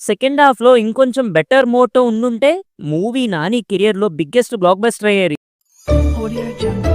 Second హాఫ్‌లో ఇంకొంచెం better Moto ఉండుంటే మూవీ నాని కెరియర్‌లో బిగ్గెస్ట్ బ్లాక్ బస్టర్ అయ్యేది. Audio Jungle.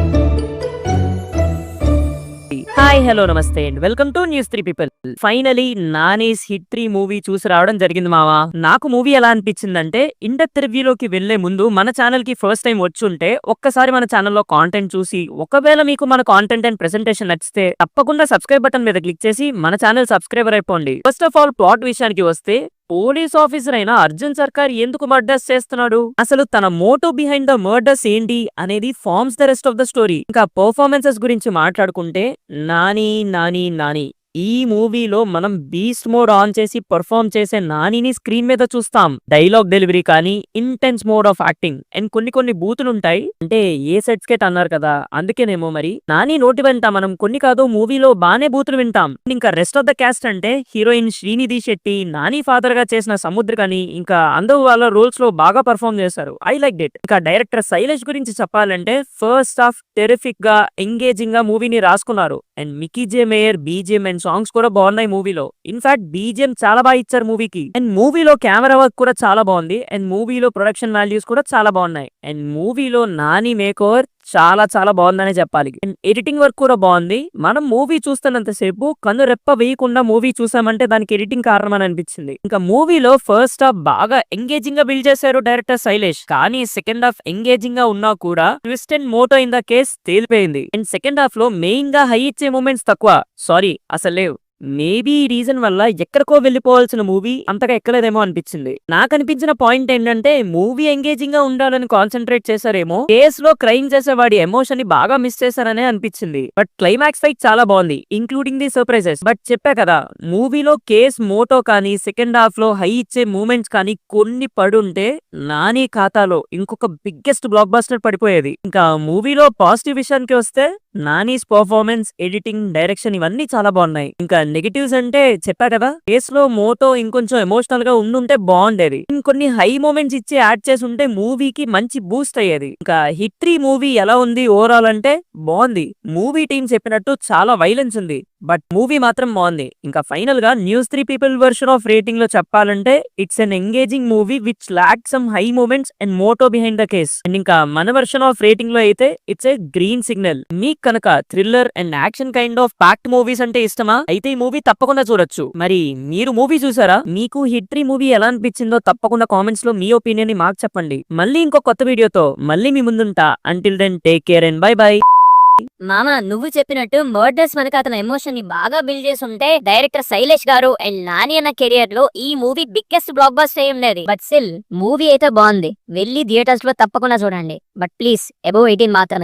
హాయ్ హలో నమస్తే and welcome to news 3 people. Finally Nani's hit 3 movie చూసి రావడం జరిగింది మావా. నాకు మూవీ ఎలా అనిపించిందంటే ఇన్ డెప్త్ రివ్యూలోకి వెళ్లే ముందు మన ఛానల్ కి ఫస్ట్ టైం వచ్చుంటే ఒక్కసారి మన ఛానల్లో కాంటెంట్ చూసి ఒకవేళ మీకు మన కాంటెంట్ అండ్ ప్రెజెంటేషన్ నచ్చితే తప్పకుండా సబ్స్క్రైబ్ బటన్ మీద క్లిక్ చేసి మన ఛానల్ సబ్స్క్రైబర్ అయిపోండి. ఫస్ట్ ఆఫ్ ఆల్ ప్లాట్ విషయానికి వస్తే పోలీస్ ఆఫీసర్ అయిన అర్జున్ సర్కార్ ఎందుకు మర్డర్స్ చేస్తున్నాడు, అసలు తన మోటో బిహైండ్ ద మర్డర్స్ ఏంటి అనేది forms the rest of the story. ఇంకా పర్ఫార్మెన్సెస్ గురించి మాట్లాడుకుంటే నాని నాని నాని ఈ మూవీలో మనం బీస్ట్ మోడ్ ఆన్ చేసి పర్ఫార్మ్ చేసే నానిని స్క్రీన్ మీద చూస్తాం. డైలాగ్ డెలివరీ కానీ intense mode of acting and కొన్ని బూతులు ఉంటాయి. అంటే ఏ సర్టిఫికేట్ అన్నారు కదా అందుకేనేమో మరి నాని నోటి వెంట మనం కొన్ని కాదు మూవీలో బానే బూతులు వింటాం. ఇంకా రెస్ట్ ఆఫ్ ద క్యాస్ట్ అంటే హీరోయిన్ శ్రీనిధి శెట్టి, నాని ఫాదర్ గా చేసిన సముద్ర కానీ ఇంకా అందరూ వాళ్ళ రోల్స్ లో బాగా పర్ఫార్మ్ చేశారు. I like it. ఇంకా డైరెక్టర్ శైలేష్ గురించి చెప్పాలంటే ఫస్ట్ హాఫ్ టెరిఫిక్ గా ఎంగేజింగ్ గా మూవీని రాసుకున్నారు. And Mickey J mayor BGM and songs కూడా బాగున్నాయి మూవీలో. ఇన్ఫాక్ట్ బీజిఎం చాలా బాగా ఇచ్చారు మూవీకి. అండ్ మూవీలో కెమెరా వర్క్ కూడా చాలా బాగుంది. అండ్ మూవీలో ప్రొడక్షన్ వాల్యూస్ కూడా చాలా బాగున్నాయి. అండ్ మూవీలో నాని మేక్ ఓవర్ చాలా బాగుందనే చెప్పాలి. అండ్ ఎడిటింగ్ వర్క్ కూడా బాగుంది. మనం మూవీ చూస్తున్నంత సేపు కన్ను రెప్ప వేయకుండా మూవీ చూసామంటే దానికి ఎడిటింగ్ కారణం అని అనిపించింది. ఇంకా మూవీలో ఫస్ట్ హాఫ్ బాగా ఎంగేజింగ్ గా బిల్డ్ చేశారు డైరెక్టర్ శైలేష్. కానీ సెకండ్ హాఫ్ ఎంగేజింగ్ గా ఉన్నా కూడా twist and motto in the case తేలిపోయింది. అండ్ సెకండ్ హాఫ్ లో మెయిన్ గా హై ఇచ్చే మూమెంట్స్ తక్కువ, సారీ అసలు లేవు. మేబీ ఈ రీజన్ వల్ల ఎక్కడికో వెళ్లిపోవాల్సిన మూవీ అంతగా ఎక్కలేదేమో అనిపించింది. నాకు అనిపించిన పాయింట్ ఏంటంటే మూవీ ఎంగేజింగ్ గా ఉండాలని కాన్సన్ట్రేట్ చేశారేమో, కేస్ లో క్రైమ్ చేసే వాడి ఎమోషన్ ని బాగా మిస్ చేశారనే అనిపించింది. బట్ క్లైమాక్స్ ఫైట్ చాలా బాగుంది ఇంక్లూడింగ్ ది సర్ప్రైజెస్. బట్ చెప్పా కదా మూవీలో కేస్ మోటో కానీ సెకండ్ హాఫ్ లో హై ఇచ్చే మూమెంట్స్ కానీ కొన్ని పడుంటే నాని ఖాతాలో ఇంకొక బిగ్గెస్ట్ బ్లాక్ బస్టర్ పడిపోయేది. ఇంకా మూవీలో పాజిటివ్ విషయానికి వస్తే నానీస్ పర్ఫార్మెన్స్, ఎడిటింగ్, డైరెక్షన్ ఇవన్నీ చాలా బాగున్నాయి. ఇంకా నెగటివ్స్ అంటే చెప్పా కదా కేస్ లో మోటో ఇంకొంచెం ఎమోషనల్ గా ఉండుంటే బాగుండేది. ఇంకొన్ని హై మూమెంట్స్ ఇచ్చి యాడ్ చేసి ఉంటే మూవీకి మంచి బూస్ట్ అయ్యేది. ఇంకా హిట్ 3 మూవీ ఎలా ఉంది ఓవరాల్ అంటే బాగుంది. మూవీ టీం చెప్పినట్టు చాలా వైలెన్స్ ఉంది, బట్ మూవీ మాత్రం బాగుంది. ఇంకా ఫైనల్ గా news 3 people version of rating లో చెప్పాలంటే it's an engaging movie which lack some high moments and motto behind the case. And ఇంకా మన వర్షన్ ఆఫ్ రేటింగ్ లో అయితే ఇట్స్ ఏ గ్రీన్ సిగ్నల్. మీకు కనుక thriller and action kind of packed movies అంటే ఇష్టమా అయితే ఈ మూవీ తప్పకుండా చూడొచ్చు. మరి మీరు మూవీ చూసారా? మీకు హిట్ 3 మూవీ ఎలా అనిపించిందో తప్పకుండా కామెంట్స్ లో మీ ఒపీనియన్ ని మాకు చెప్పండి. మళ్ళీ ఇంకో కొత్త వీడియోతో మళ్ళీ మీ ముందుంటా. Until then take care and bye bye. మామ నువ్వు చెప్పినట్టు మర్డర్స్ మనకు అతని ఎమోషన్ ని బాగా బిల్డ్ చేసి ఉంటే డైరెక్టర్ శైలేష్ గారు అండ్ నాని అన్న కెరియర్ లో ఈ మూవీ బిగ్గెస్ట్ బ్లాక్ బస్టర్ అయి ఉండేది. బట్ స్టిల్ మూవీ అయితే బాగుంది. వెళ్ళి థియేటర్స్ లో తప్పకుండా చూడండి. బట్ ప్లీజ్ అబోవ్ 18 మాత్రమే.